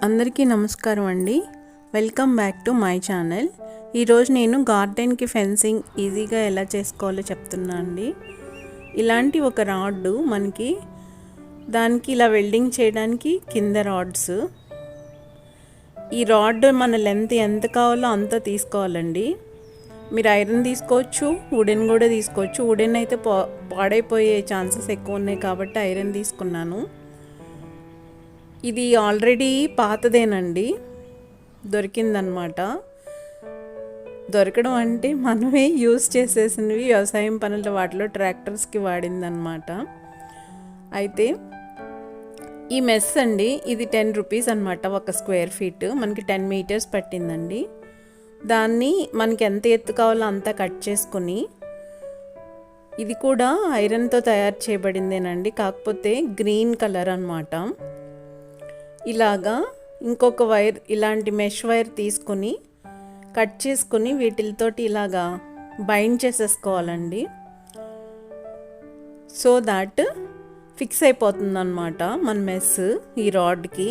అందరికీ నమస్కారం అండి. Welcome back to my channel. ఈరోజు నేను గార్డెన్కి ఫెన్సింగ్ ఈజీగా ఎలా చేసుకోవాలో చెప్తున్నా అండి. ఇలాంటి ఒక రాడ్ మనకి దానికి ఇలా వెల్డింగ్ చేయడానికి కింద రాడ్స్. ఈ రాడ్ మన లెంత్ ఎంత కావాలో అంత తీసుకోవాలండి. మీరు ఐరన్ తీసుకోవచ్చు, వుడెన్ కూడా తీసుకోవచ్చు. వుడెన్ అయితే పాడైపోయే ఛాన్సెస్ ఎక్కువ ఉన్నాయి కాబట్టి ఐరన్ తీసుకున్నాను. ఇది ఆల్రెడీ పాతదేనండి, దొరికిందనమాట. దొరకడం అంటే మనమే యూజ్ చేసేసినవి వ్యవసాయం పనుల వాటిలో ట్రాక్టర్స్కి వాడిందనమాట. అయితే ఈ మెస్ అండి, ఇది 10 రూపీస్ అనమాట. ఒక స్క్వేర్ ఫీట్ మనకి 10 మీటర్స్ పట్టిందండి. దాన్ని మనకి ఎంత ఎత్తు కావాలో అంతా కట్ చేసుకుని, ఇది కూడా ఐరన్తో తయారు చేయబడిందేనండి, కాకపోతే గ్రీన్ కలర్ అనమాట. ఇలాగా ఇంకొక వైర్, ఇలాంటి మెష్ వైర్ తీసుకుని కట్ చేసుకుని వీటితోటి ఇలాగా బైండ్ చేసేసుకోవాలండి. సో దాట్ ఫిక్స్ అయిపోతుంది అన్నమాట మన మెస్. ఈ రాడ్కి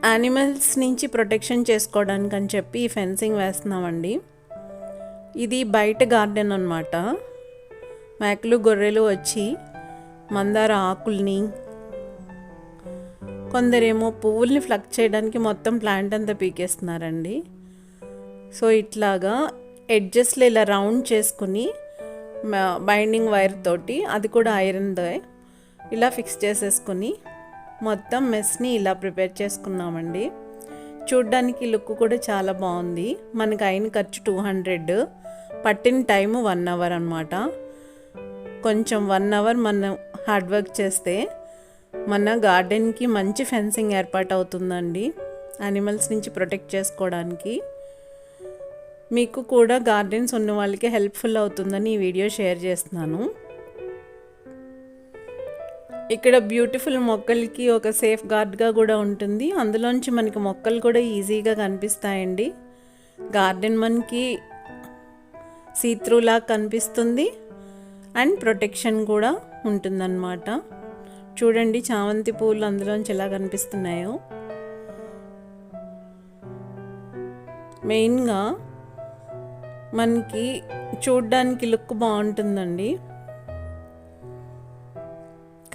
యానిమల్స్ నుంచి ప్రొటెక్షన్ చేసుకోవడానికి అని చెప్పి ఈ ఫెన్సింగ్ వేస్తున్నామండి. ఇది బయట గార్డెన్ అన్నమాట. మేకలు గొర్రెలు వచ్చి మందార ఆకుల్ని, కొందరేమో పువ్వుల్ని ఫ్లక్ చేయడానికి మొత్తం ప్లాంట్ అంతా పీకేస్తున్నారండి. సో ఇట్లాగా ఎడ్జెస్లో ఇలా రౌండ్ చేసుకుని బైండింగ్ వైర్ తోటి, అది కూడా ఐరన్తో, ఇలా ఫిక్స్ చేసేసుకుని మొత్తం మెస్ని ఇలా ప్రిపేర్ చేసుకున్నామండి. చూడ్డానికి లుక్ కూడా చాలా బాగుంది. మనకు అయిన ఖర్చు 200, పట్టిన టైము 1 అవర్ అనమాట. కొంచెం 1 అవర్ మనం హార్డ్ వర్క్ చేస్తే మన గార్డెన్కి మంచి ఫెన్సింగ్ ఏర్పాటు అవుతుందండి, యానిమల్స్ నుంచి ప్రొటెక్ట్ చేసుకోవడానికి. మీకు కూడా గార్డెన్స్ ఉన్న వాళ్ళకి హెల్ప్ఫుల్ అవుతుందని ఈ వీడియో షేర్ చేస్తున్నాను. ఇక్కడ బ్యూటిఫుల్ మొక్కలకి ఒక సేఫ్ గార్డ్గా కూడా ఉంటుంది. అందులోంచి మనకి మొక్కలు కూడా ఈజీగా కనిపిస్తాయండి. గార్డెన్ మనకి సీత్రూలా కనిపిస్తుంది అండ్ ప్రొటెక్షన్ కూడా ఉంటుందన్నమాట. చూడండి చామంతి పూలు అందులోంచి ఎలా కనిపిస్తున్నాయో. మెయిన్గా మనకి చూడ్డానికి లుక్ బాగుంటుందండి.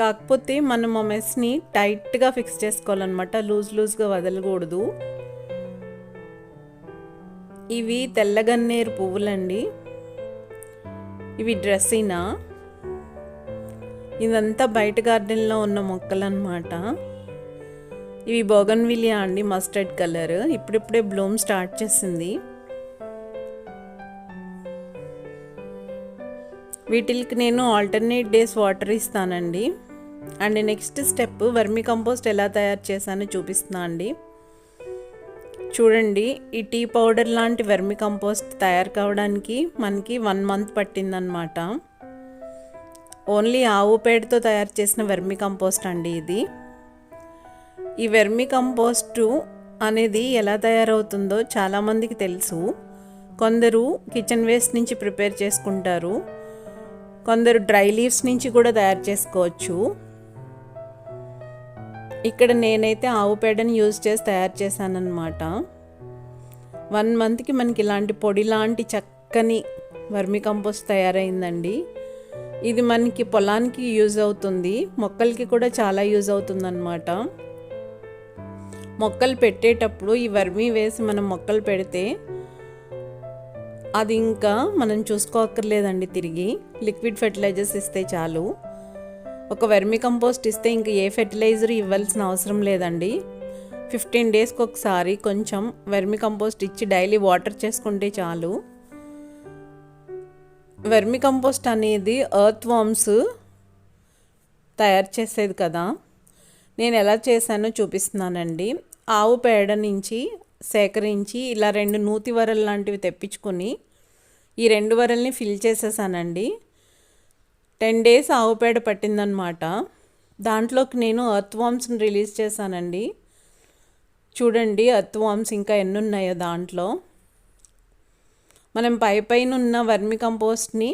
కాకపోతే మనం ఆ మెస్ని టైట్గా ఫిక్స్ చేసుకోవాలన్నమాట, లూజ్గా వదలకూడదు. ఇవి తెల్లగన్నేరు పువ్వులండి, ఇవి డ్రెస్సీనా. ఇదంతా బయట గార్డెన్లో ఉన్న మొక్కలు అన్నమాట. ఇవి బోగన్విలియా అండి, మస్టర్డ్ కలర్. ఇప్పుడిప్పుడే బ్లూమ్ స్టార్ట్ చేసింది. వీటికి నేను ఆల్టర్నేట్ డేస్ వాటర్ ఇస్తానండి. And next step vermi compost ఎలా తయారు చేశానో చూపిస్తున్నా అండి. చూడండి, ఈ టీ పౌడర్ లాంటి వర్మి కంపోస్ట్ తయారు కావడానికి మనకి 1 మంత్ పట్టిందనమాట. ఓన్లీ ఆవు పేడతో తయారు చేసిన వెర్మి కంపోస్ట్ అండి ఇది. ఈ వెర్మి కంపోస్టు అనేది ఎలా తయారవుతుందో చాలామందికి తెలుసు. కొందరు కిచెన్ వేస్ట్ నుంచి ప్రిపేర్ చేసుకుంటారు, కొందరు డ్రై లీవ్స్ నుంచి కూడా తయారు చేసుకోవచ్చు. ఇక్కడ నేనైతే ఆవు పేడని యూజ్ చేసి తయారు చేశానన్నమాట. 1 మంత్కి మనకి ఇలాంటి పొడి లాంటి చక్కని వర్మి కంపోస్ట్ తయారైందండి. ఇది మనకి పొలానికి యూజ్ అవుతుంది, మొక్కలకి కూడా చాలా యూజ్ అవుతుంది అన్నమాట. మొక్కలు పెట్టేటప్పుడు ఈ వర్మి వేసి మనం మొక్కలు పెడితే అది ఇంకా మనం చూసుకోక్కర్లేదండి. తిరిగి లిక్విడ్ ఫెర్టిలైజర్స్ ఇస్తే చాలు. ఒక వర్మి కంపోస్ట్ ఇస్తే ఇంకా ఏ ఫెర్టిలైజర్ ఇవ్వాల్సిన అవసరం లేదండి. 15 డేస్కి ఒకసారి కొంచెం వర్మి కంపోస్ట్ ఇచ్చి డైలీ వాటర్ చేసుకుంటే చాలు. వెర్మి కంపోస్ట్ అనేది ఎర్త్ వామ్స్ తయారు చేసేది కదా. నేను ఎలా చేశానో చూపిస్తున్నానండి. ఆవు పేడ నుంచి సేకరించి ఇలా 2 నూతి వరలు లాంటివి తెప్పించుకొని ఈ 2 వరల్ని ఫిల్ చేసేసానండి. 10 డేస్ ఆవు పేడ పట్టిందనమాట. దాంట్లోకి నేను ఎర్త్ వామ్స్ని రిలీజ్ చేశానండి. చూడండి ఎర్త్ వామ్స్ ఇంకా ఎన్ని ఉన్నాయో దాంట్లో. మనం పైన ఉన్న వర్మి కంపోస్ట్ని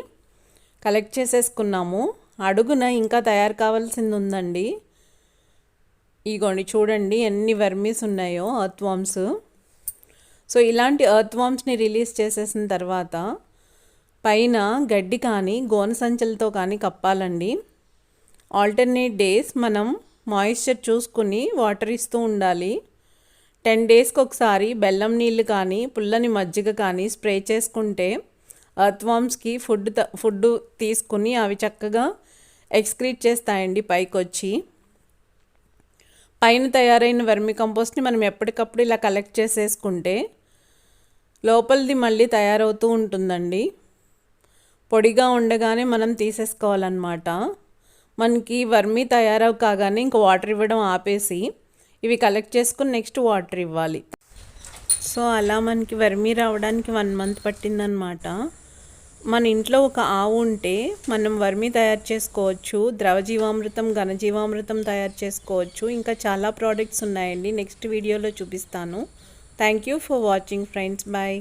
కలెక్ట్ చేసేసుకున్నాము. అడుగున ఇంకా తయారు కావాల్సింది ఉందండి. ఇగోండి చూడండి ఎన్ని వర్మీస్ ఉన్నాయో ఎర్త్ వామ్స్. సో ఇలాంటి ఎర్త్ వామ్స్ని రిలీజ్ చేసేసిన తర్వాత పైన గడ్డి కానీ గోన సంచులతో కానీ కప్పాలండి. ఆల్టర్నేట్ డేస్ మనం మాయిశ్చర్ చూసుకుని వాటర్ ఇస్తూ ఉండాలి. 10 డేస్కి ఒకసారి బెల్లం నీళ్ళు కానీ పుల్లని మజ్జిగ కానీ స్ప్రే చేసుకుంటే ఎర్త్ వామ్స్కి ఫుడ్ తీసుకుని అవి చక్కగా ఎక్స్క్రీట్ చేస్తాయండి పైకి వచ్చి. పైన తయారైన వర్మి కంపోస్ట్ని మనం ఎప్పటికప్పుడు ఇలా కలెక్ట్ చేసేసుకుంటే లోపలిది మళ్ళీ తయారవుతూ ఉంటుందండి. పొడిగా ఉండగానే మనం తీసేసుకోవాలన్నమాట. మనకి వర్మి తయారవు కాగానే ఇంక వాటర్ ఇవ్వడం ఆపేసి ఇవి కలెక్ట్ చేసుకుని నెక్స్ట్ వాటర్ ఇవ్వాలి. సో అలా మనకి వర్మి రావడానికి 1 మంత్ పట్టిందనమాట. మన ఇంట్లో ఒక ఆవు ఉంటే మనం వర్మి తయారు చేసుకోవచ్చు, ద్రవజీవామృతం ఘనజీవామృతం తయారు చేసుకోవచ్చు. ఇంకా చాలా ప్రోడక్ట్స్ ఉన్నాయండి, నెక్స్ట్ వీడియోలో చూపిస్తాను. Thank you for watching friends. Bye.